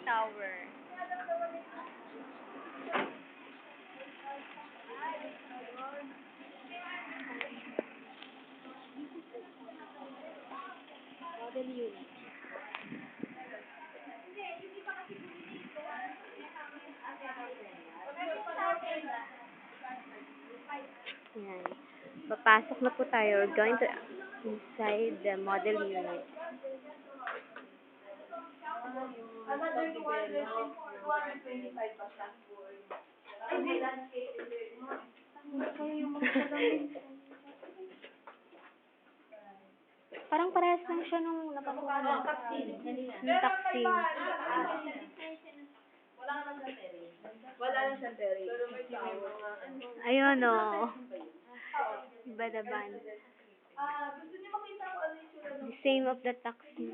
Tower. Model unit. Yan. Papasok na po tayo. We're going to inside the model unit. Another 225 pa siya. Ay, may landscape. Kayo yung mga salamin. Parang parehas lang siya nung napakuha ng taxi. Wala naman sa terrace. Wala lang sa terrace. Pero may mga Ayun o. Iba naman. gusto niyo makita ko ano yung sila The same of the taxi.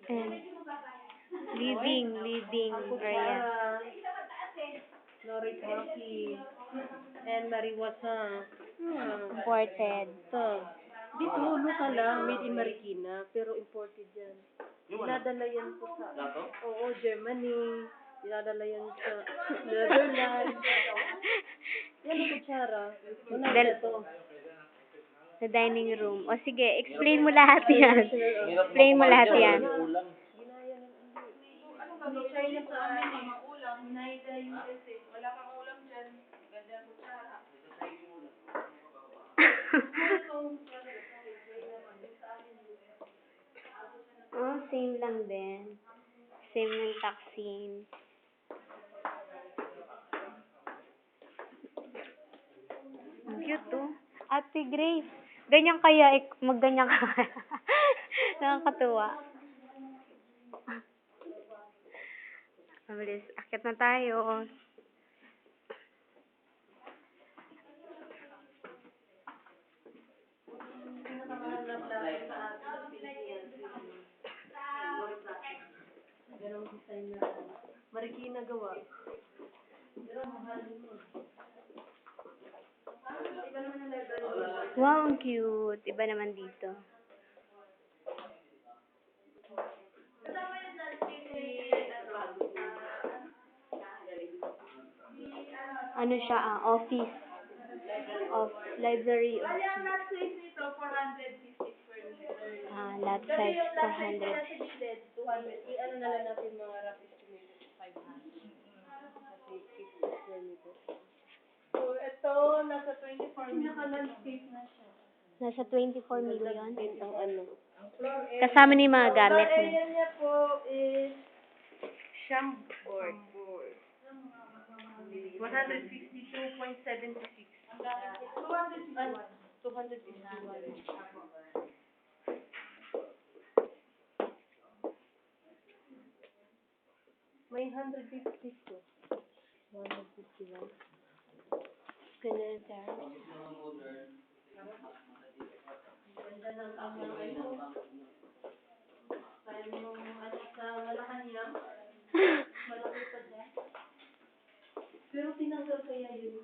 And living area. Lori Coffee. And Mariwasa. Imported. Dito, local lang. Made in Marikina. Pero imported yan. Dinadala yan po sa... Oo, Germany. Dinadala yan sa Netherlands. Yan ang kutsara. Sa dining room. O sige, explain mo lahat yan. Explain mo lahat yan. China sa amin, mga ulam. Hinahita yung USA. Wala kang ulam dyan. Ganda ang kutsara. Oh, same lang din. Same ng taxi. Ang cute to. Ate Grace, ganyan kaya, magganyan ka. Nakakatuwa. Mabilis, akit na tayo. Ganong design na Marikina gawa. Pero mahal mo. Wow, ang cute. Iba naman dito. Ano siya, office of library of Kaya lot size nito, 450 square meters. lot size 400. Ano na lang natin mga rough estimated 500. Kasi 50 square meters. So, ito, nasa 24 million. Naka-landscape na siya. Nasa 24 million. Ang ano. Kasama ni mga gamit Floor mo. area niya po is Chambord. 152.76. 251. May 152. 151. Ganyan, Sarah. Ganda ng kaya mo sa Malacanang. Malaki pa dyan. Pero tinanggal kaya yun.